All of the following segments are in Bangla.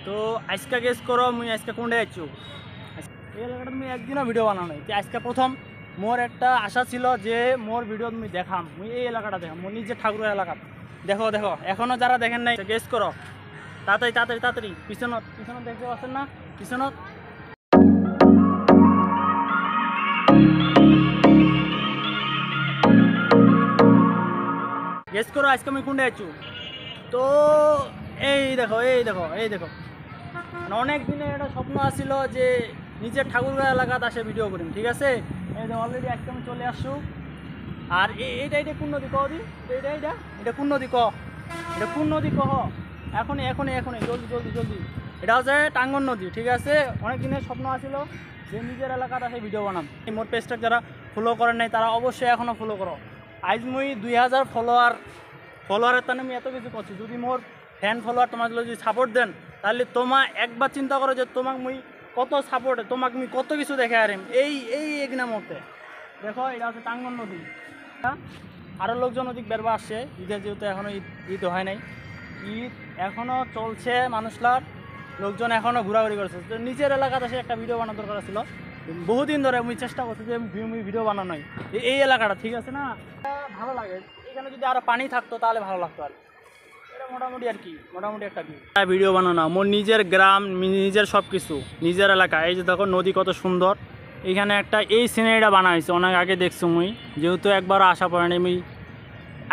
তো আজকে গেস করো মুই আজকে কোনটা যাচ্ছি। এই এলাকাটা তুমি একদিনও ভিডিও বানানো নাই, আজকে প্রথম মোর একটা আশা ছিল যে মোর ভিডিও তুমি দেখাম, মুই এই এলাকাটা দেখাম, মোর নিজের ঠাকুরের এলাকা। দেখো দেখো এখনও যারা দেখেন নাই গেস করো, তাড়াতাড়ি তাড়াতাড়ি তাড়াতাড়ি। পিছনত পিছনত দেখতে পাচ্ছেন না? পিছনত গেস করো আজকে আমি কোনটা যাচ্ছি। তো এই দেখো এই দেখো এই দেখো, মানে অনেক দিনের একটা স্বপ্ন আসছিল যে নিজের ঠাকুরগাঁ এলাকাতে আসে ভিডিও করিম, ঠিক আছে। এই যে অলরেডি আজকে আমি চলে আসছো। আর এইটা এটা কোন নদী কহ দি, এটা এটা এটা কোন নদী কহ, এটা কোন নদী কহ, এখনই এখনই এখনই জলদি জলদি জলদি। এটা হচ্ছে টাঙ্গন নদী, ঠিক আছে। অনেক দিনের স্বপ্ন আসছিল যে নিজের এলাকাতে আসে ভিডিও বানাম। মোর পেজটা যারা ফলো করেন নাই তারা অবশ্যই এখনও ফলো করো। আজ মুই 2000 ফলোয়ারের তানে আমি এত কিছু করছি। যদি মোর ফ্যান ফলোয়ার তোমার যদি সাপোর্ট দেন তাহলে তোমা একবার চিন্তা করো যে তোমাকে মুই কত সাপোর্ট, তোমাকে মুই কত কিছু দেখে আরিম এই এই একদিনের মধ্যে। দেখো এটা হচ্ছে টাঙ্গন নদী। আরও লোকজন অধিক বেরবা আসছে ঈদের, যেহেতু এখনও ঈদ হয় নাই, ঈদ এখনও চলছে, মানুষলার লোকজন এখনও ঘোরাঘুরি করছে। তো নিজের এলাকাতে সে একটা ভিডিও বানানোর দরকার ছিল। বহুদিন ধরে আমি চেষ্টা করছি যে ভিডিও বানানোই এই এলাকাটা, ঠিক আছে না, ভালো লাগে। এখানে যদি আরও পানি থাকতো তাহলে ভালো লাগতো। আর এটা মোটামুটি আর কি, মোটামুটি একটা ভিডিও বানানো মোর নিজের গ্রাম, নিজের সব কিছু, নিজের এলাকা। এই যে দেখো নদী কত সুন্দর, এইখানে একটা এই সিনারিটা বানা হয়েছে। অনেক আগে দেখছো মুই, যেহেতু একবারও আসা পড়েনি মুই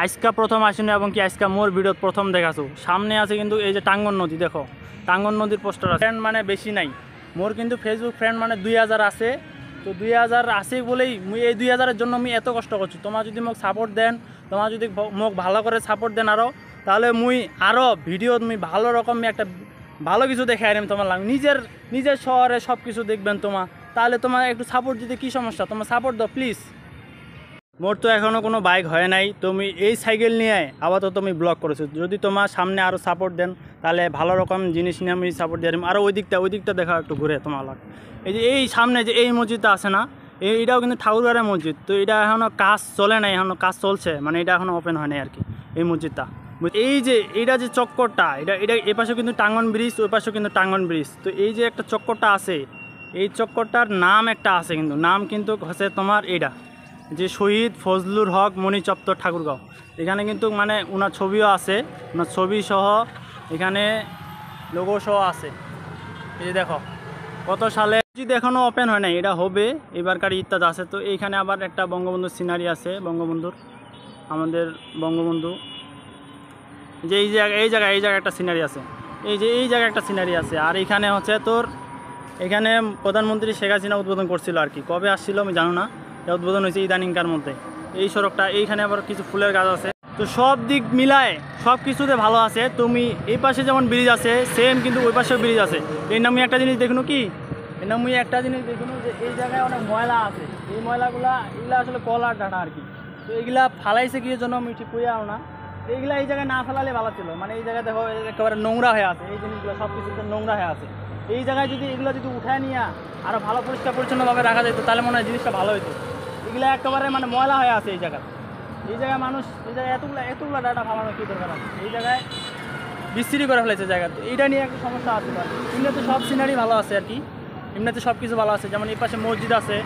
আজকা প্রথম আসিনি, এবং কি আজকা মোর ভিডিও প্রথম দেখাছো। সামনে আছে কিন্তু এই যে টাঙ্গন নদী, দেখো টাঙ্গন নদীর পোস্টার আছে। ফ্রেন্ড মানে বেশি নাই মোর, কিন্তু ফেসবুক ফ্রেন্ড মানে 2000 আছে। তো 2000 আছে বলেই মুই এই 2000-এর জন্য আমি এত কষ্ট করছি। তোমার যদি মোক সাপোর্ট দেন, তোমার যদি মোক ভালো করে সাপোর্ট দেন আরও, তাহলে মুই আরও ভিডিও তুমি ভালো রকম একটা ভালো কিছু দেখে আনিম তোমার লাগে। নিজের শহরে সব কিছু দেখবেন তোমার, তাহলে তোমার একটু সাপোর্ট দিতে কী সমস্যা, তোমার সাপোর্ট দাও প্লিজ। মোর তো এখনও কোনো বাইক হয় নাই, তুমি এই সাইকেল নিয়ে আপাতত তুমি ব্লগ করেছো। যদি তোমার সামনে আরও সাপোর্ট দেন তাহলে ভালো রকম জিনিস নিয়ে আমি সাপোর্ট দিয়ে দিম। আরও ওই দিকটা দেখা একটু ঘুরে তোমার লাগে। এই যে এই সামনে যে এই মসজিদটা আছে না, এইটাও কিন্তু ঠাকুরগাঁয়ের মসজিদ। তো এটা এখনও কাজ চলে নাই, এখনও কাজ চলছে, মানে এটা এখনও ওপেন হয় নাই আর কি এই মসজিদটা। এই যে এইটা যে চক্করটা, এটা এ পাশেও কিন্তু টাঙ্গন ব্রিজ, ওই পাশেও কিন্তু টাঙ্গন ব্রিজ। তো এই যে একটা চক্করটা আছে, এই চক্করটার নাম একটা আছে, কিন্তু নাম কিন্তু হচ্ছে তোমার এইটা যে শহীদ ফজলুর হক মণিচত্বর ঠাকুরগাঁও। এখানে কিন্তু মানে ওনার ছবিও আছে, ওনার ছবি সহ এখানে লোগো সহ আছে। এই যে দেখো কত সালে, যদি এখনও ওপেন হয় নাই, এটা হবে এবারকার ইত্যাদি আছে। তো এইখানে আবার একটা বঙ্গবন্ধুর সিনারি আছে, বঙ্গবন্ধুর, আমাদের বঙ্গবন্ধু যে এই জায়গায় একটা সিনারি আছে, এই যে এই জায়গায় একটা সিনারি আছে। আর এইখানে হচ্ছে তোর এখানে প্রধানমন্ত্রী শেখ হাসিনা উদ্বোধন করছিল আর কি, কবে আসছিল আমি জানো না, এটা উদ্বোধন হয়েছে ইদানিংকার মধ্যে। এই সড়কটা, এইখানে আবার কিছু ফুলের গাছ আছে। তো সব দিক মিলায় সব কিছুতে ভালো আছে। তুমি এই পাশে যেমন ব্রিজ আছে, সেম কিন্তু ওই পাশেও ব্রিজ আছে। এই নামে একটা জিনিস দেখুন কি, এই নামে একটা জিনিস দেখুন যে এই জায়গায় অনেক ময়লা আছে। এই ময়লাগুলা এগুলো আসলে কলার ডাটা আর কি। তো এইগুলা ফালাইছে কি জন্য আমি ঠিক করে আনো না, এইগুলা এই জায়গায় না ফেলালে ভালো ছিল। মানে এই জায়গায় দেখো একেবারে নোংরা হয়ে আছে, এই জিনিসগুলো সব কিছুতে নোংরা হয়ে আছে। এই জায়গায় যদি এগুলো যদি উঠায় নিয়ে আরও ভালো পরিষ্কার পরিচ্ছন্নভাবে রাখা যেত তাহলে মনে হয় জিনিসটা ভালো হতো। এগুলো একেবারে মানে ময়লা হয়ে আছে এই জায়গায় মানুষ এই জায়গায় এতগুলো ডাটা ফালানো কী দরকার আছে, এই জায়গায় বিস্তৃতি করে ফেলেছে জায়গা। তো এইটা নিয়ে একটা সমস্যা আছে। এমনিতে সব সিনারি ভালো আছে আর কি, এমনিতে সব কিছু ভালো আছে। যেমন এই পাশে মসজিদ আছে,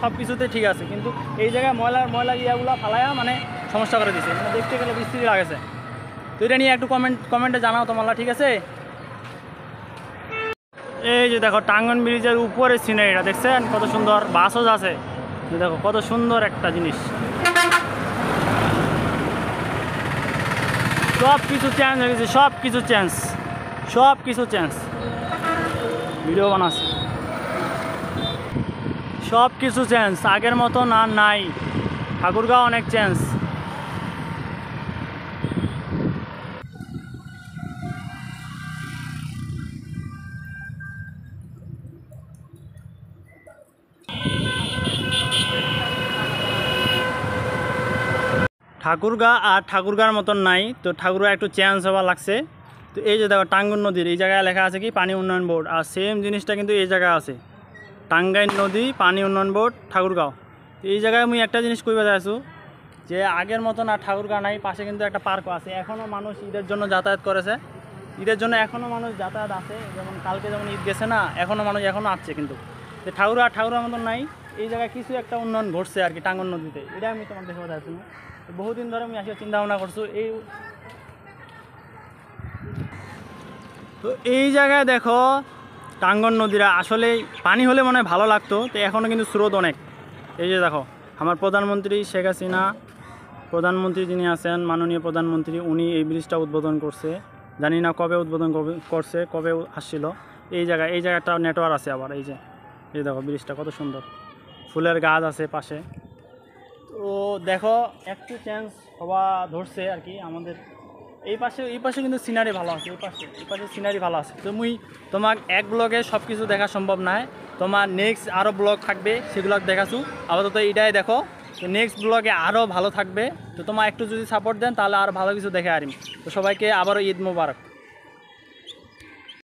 সব কিছুতে ঠিক আছে, কিন্তু এই জায়গায় ময়লা ইয়াগুলো ফালায়া মানে সমস্যা করে দিচ্ছে, মানে দেখতে গেলে বিস্তৃতি লাগেছে। তো এটা নিয়ে একটু কমেন্টে জানাও তোমরা, ঠিক আছে। এই যে দেখো টাঙ্গন ব্রিজের উপরে সিনারিটা দেখছেন কত সুন্দর, বাসও আছে, দেখো কত সুন্দর একটা জিনিস। সব কিছু চেঞ্জ হয়ে গেছে, সব কিছু চেঞ্জ ভিডিও বানাচ্ছে, সব কিছু চেঞ্জ, আগের মতো না নাই। ঠাকুরগাঁও অনেক চেঞ্জ। ঠাকুরগাঁ আর ঠাকুরগাঁর মতন নাই, তো ঠাকুরগাঁ একটু চেঞ্জ হওয়া লাগছে। তো এই যে দেখো টাঙ্গন নদীর এই জায়গায় লেখা আছে কি পানি উন্নয়ন বোর্ড, আর সেম জিনিসটা কিন্তু এই জায়গায় আছে, টাঙ্গাইল নদী পানি উন্নয়ন বোর্ড ঠাকুরগাঁও। তো এই জায়গায় আমি একটা জিনিস কইবা চাইছো যে আগের মতন আর ঠাকুরগাঁ নাই, পাশে কিন্তু একটা পার্কও আছে। এখনও মানুষ ঈদের জন্য যাতায়াত করেছে, ঈদের জন্য এখনও মানুষ যাতায়াত আছে, যেমন কালকে যেমন ঈদ গেছে না, এখনও মানুষ এখনও আসছে। কিন্তু যে ঠাকুরার মতন নাই, এই জায়গায় কিছু একটা উন্নয়ন ঘটছে আর কি টাঙ্গন নদীতে, এটা আমি তোমার দেখে বোঝাচ্ছি না। বহুদিন ধরে আমি আসলে চিন্তা ভাবনা করছি তো এই জায়গায় দেখো টাঙ্গন নদীরা আসলে পানি হলে মনে হয় ভালো লাগতো, তো এখনও কিন্তু স্রোত অনেক। এই যে দেখো আমার প্রধানমন্ত্রী শেখ হাসিনা, প্রধানমন্ত্রী যিনি আছেন মাননীয় প্রধানমন্ত্রী, উনি এই ব্রিজটা উদ্বোধন করছে। জানি না কবে উদ্বোধন করছে, কবে আসছিল। এই জায়গাটা নেটওয়ার্ক আছে আবার। এই দেখো ব্রিজটা কত সুন্দর, ফুলের গাছ আছে পাশে। তো দেখো একটু চেঞ্জ হওয়া ধরছে আর কি আমাদের এই পাশে কিন্তু সিনারি ভালো আছে। এই পাশে সিনারি ভালো আছে। তো তোমাক এক ব্লগে সব কিছু দেখা সম্ভব নয়, তোমার নেক্সট আরও ব্লগ থাকবে, সেগুলো দেখাচ্ছু। আপাতত এইটাই দেখো, তো নেক্সট ব্লগে আরও ভালো থাকবে। তো তোমার একটু যদি সাপোর্ট দেন তাহলে আর ভালো কিছু দেখে আরিম। তো সবাইকে আবারও ঈদ মোবারক।